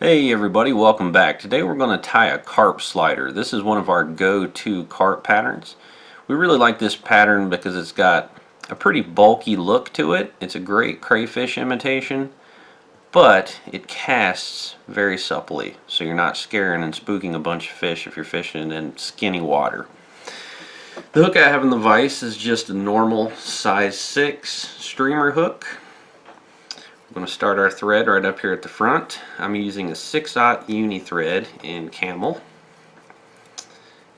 Hey everybody, welcome back. Today we're going to tie a carp slider. This is one of our go-to carp patterns. We really like this pattern because it's got a pretty bulky look to it. It's a great crayfish imitation, but it casts very supplely, so you're not scaring and spooking a bunch of fish if you're fishing in skinny water. The hook I have in the vise is just a normal size 6 streamer hook. We're going to start our thread right up here at the front. I'm using a 6/0 uni thread in camel.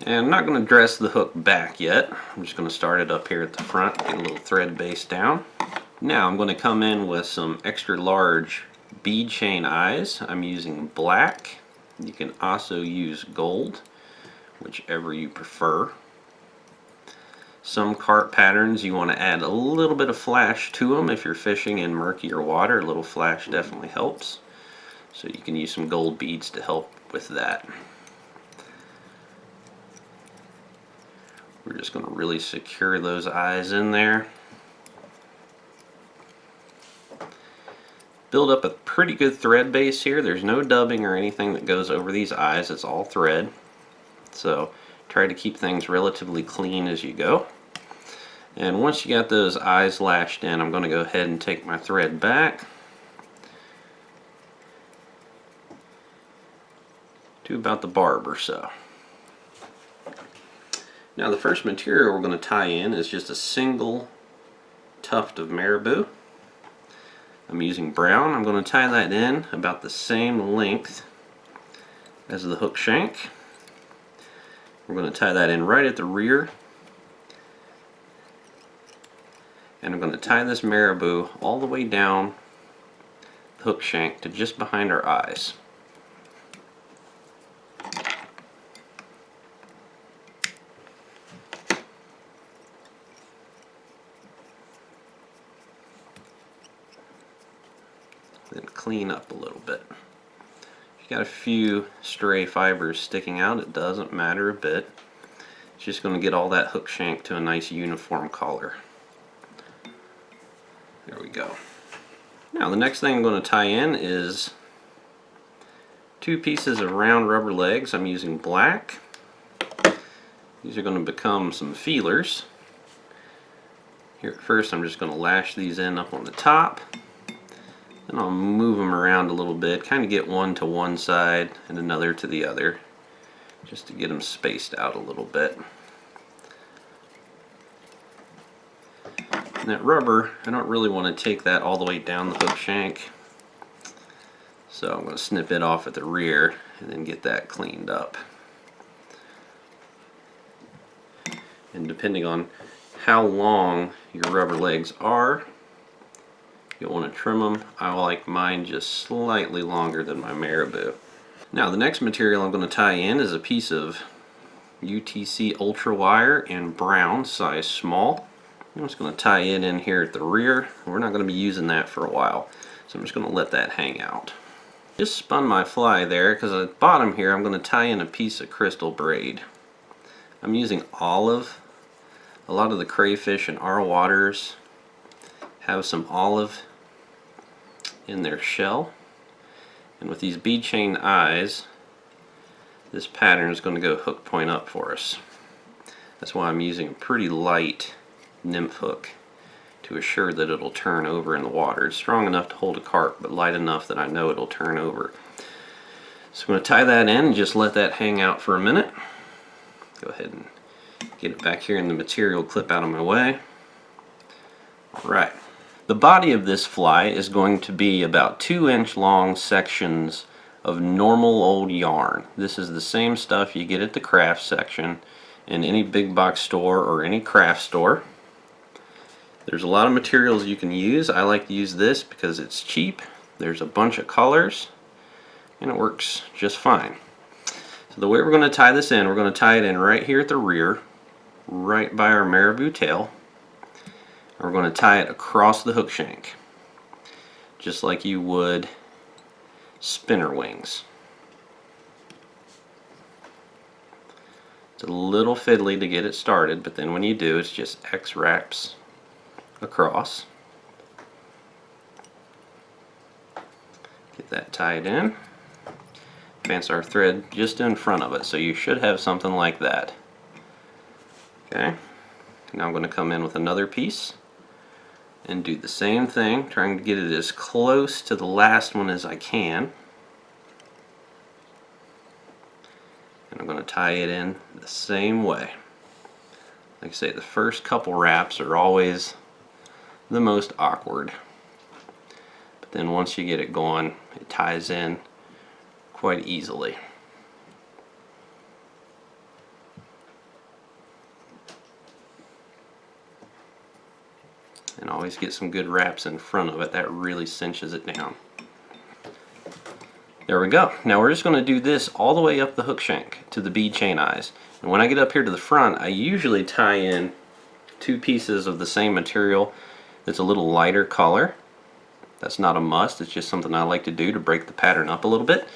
And I'm not going to dress the hook back yet. I'm just going to start it up here at the front, get a little thread base down. Now I'm going to come in with some extra large bead chain eyes. I'm using black. You can also use gold, whichever you prefer. Some carp patterns you want to add a little bit of flash to them if you're fishing in murkier water. A little flash definitely helps. So you can use some gold beads to help with that. We're just going to really secure those eyes in there. Build up a pretty good thread base here. There's no dubbing or anything that goes over these eyes. It's all thread. So try to keep things relatively clean as you go. And once you got those eyes lashed in, I'm going to go ahead and take my thread back to about the barb or so. Now the first material we're going to tie in is just a single tuft of marabou. I'm using brown. I'm going to tie that in about the same length as the hook shank. We're going to tie that in right at the rear. And I'm going to tie this marabou all the way down the hook shank to just behind our eyes. Then clean up a little bit. If you got a few stray fibers sticking out, it doesn't matter a bit. It's just going to get all that hook shank to a nice uniform color. There we go. Now the next thing I'm going to tie in is 2 pieces of round rubber legs. I'm using black. These are going to become some feelers. Here at first I'm just going to lash these in up on the top. Then I'll move them around a little bit, kind of get one to one side and another to the other, just to get them spaced out a little bit. And that rubber, I don't really want to take that all the way down the hook shank, so I'm going to snip it off at the rear and then get that cleaned up. And depending on how long your rubber legs are, you'll want to trim them. I like mine just slightly longer than my marabou. Now the next material I'm going to tie in is a piece of UTC ultra wire in brown, size small. I'm just going to tie it in here at the rear. We're not going to be using that for a while, so I'm just going to let that hang out. Just spun my fly there because at the bottom here I'm going to tie in a piece of crystal braid. I'm using olive. A lot of the crayfish in our waters have some olive in their shell, and with these bead chain eyes, this pattern is going to go hook point up for us. That's why I'm using a pretty light nymph hook to assure that it'll turn over in the water. It's strong enough to hold a carp, but light enough that I know it'll turn over. So I'm going to tie that in and just let that hang out for a minute. Go ahead and get it back here in the material clip out of my way. Alright. The body of this fly is going to be about 2-inch long sections of normal old yarn. This is the same stuff you get at the craft section in any big box store or any craft store. There's a lot of materials you can use. I like to use this because it's cheap. There's a bunch of colors and it works just fine. So the way we're going to tie this in, we're going to tie it in right here at the rear, right by our marabou tail. We're going to tie it across the hook shank, just like you would spinner wings. It's a little fiddly to get it started, but then when you do, it's just X wraps across. Get that tied in. advance our thread just in front of it. So you should have something like that. Okay, now I'm going to come in with another piece and do the same thing, trying to get it as close to the last one as I can. And I'm going to tie it in the same way. Like I say, the first couple wraps are always the most awkward. But then once you get it going, it ties in quite easily. And always get some good wraps in front of it. That really cinches it down. There we go. Now we're just going to do this all the way up the hook shank to the bead chain eyes. And when I get up here to the front, I usually tie in two pieces of the same material that's a little lighter color. That's not a must, it's just something I like to do to break the pattern up a little bit.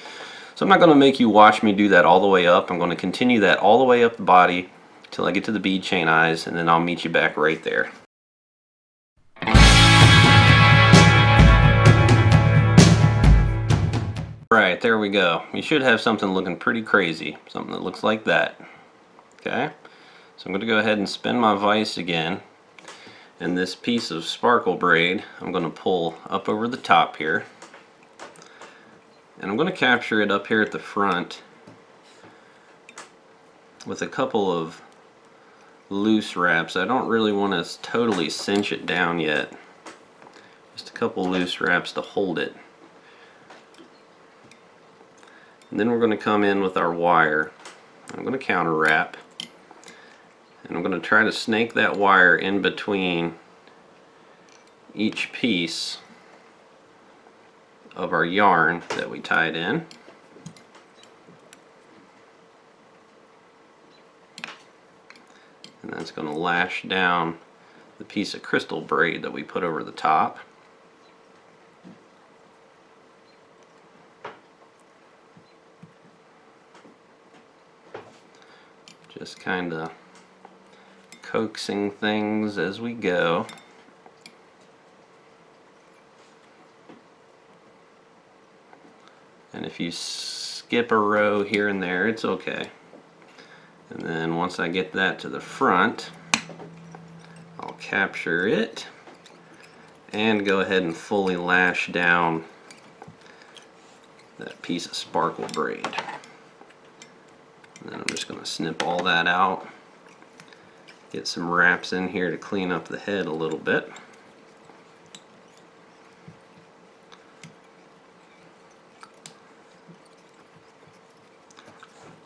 So I'm not going to make you watch me do that all the way up. I'm going to continue that all the way up the body till I get to the bead chain eyes, and then I'll meet you back right there. Right, there we go. You should have something looking pretty crazy. Something that looks like that. Okay? So I'm going to go ahead and spin my vise again. And this piece of sparkle braid I'm going to pull up over the top here. And I'm going to capture it up here at the front with a couple of loose wraps. I don't really want to totally cinch it down yet. Just a couple loose wraps to hold it. And then we're going to come in with our wire. I'm going to counter wrap. And I'm going to try to snake that wire in between each piece of our yarn that we tied in. And that's going to lash down the piece of crystal braid that we put over the top. Just kind of coaxing things as we go. And if you skip a row here and there, it's okay. And then once I get that to the front, I'll capture it and go ahead and fully lash down that piece of sparkle braid. And then I'm just going to snip all that out. Get some wraps in here to clean up the head a little bit.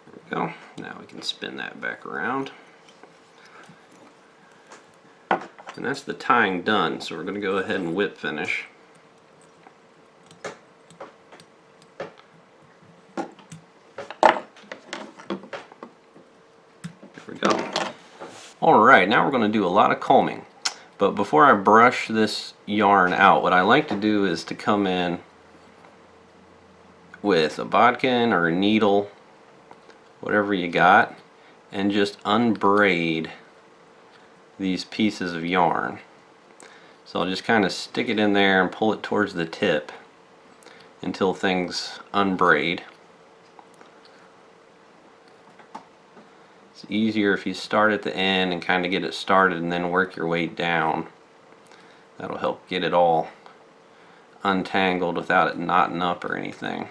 There we go. Now we can spin that back around. And that's the tying done. So we're going to go ahead and whip finish. Alright, now we're going to do a lot of combing. But before I brush this yarn out, what I like to do is to come in with a bodkin or a needle, whatever you got, and just unbraid these pieces of yarn. So I'll just kind of stick it in there and pull it towards the tip until things unbraid. It's easier if you start at the end and kind of get it started and then work your way down. That'll help get it all untangled without it knotting up or anything.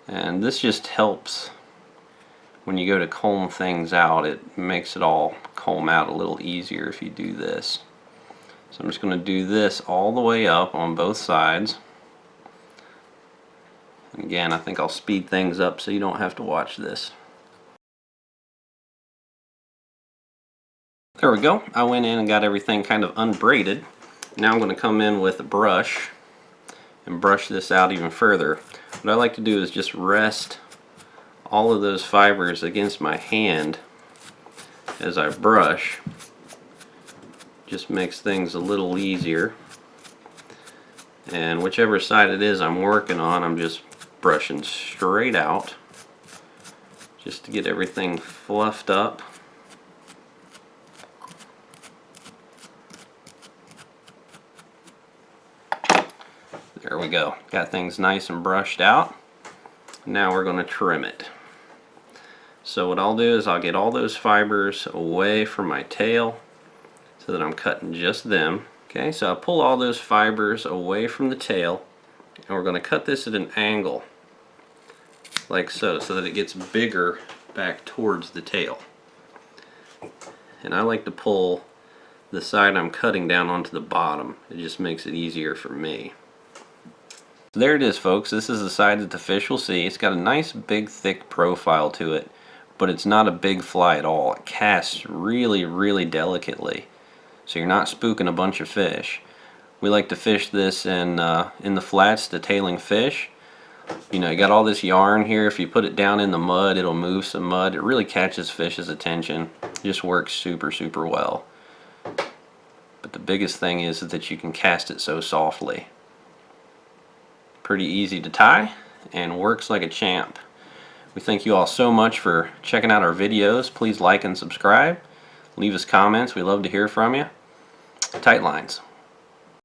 And this just helps when you go to comb things out. It makes it all comb out a little easier if you do this. So I'm just going to do this all the way up on both sides. And again, I think I'll speed things up so you don't have to watch this. There we go. I went in and got everything kind of unbraided. Now I'm going to come in with a brush and brush this out even further. What I like to do is just rest all of those fibers against my hand as I brush. Just makes things a little easier. And whichever side it is I'm working on, I'm just brushing straight out just to get everything fluffed up. There we go. Got things nice and brushed out. Now we're going to trim it. So what I'll do is I'll get all those fibers away from my tail so that I'm cutting just them. Okay, so I'll pull all those fibers away from the tail, and we're going to cut this at an angle like so that it gets bigger back towards the tail. And I like to pull the side I'm cutting down onto the bottom. It just makes it easier for me. There it is, folks. This is the side that the fish will see. It's got a nice big thick profile to it, but it's not a big fly at all. It casts really, really delicately, so you're not spooking a bunch of fish. We like to fish this in the flats, the tailing fish. You know, you got all this yarn here. If you put it down in the mud, it'll move some mud. It really catches fish's attention. It just works super, super well. But the biggest thing is that you can cast it so softly. Pretty easy to tie and works like a champ. We thank you all so much for checking out our videos. Please like and subscribe. Leave us comments. We love to hear from you. Tight lines.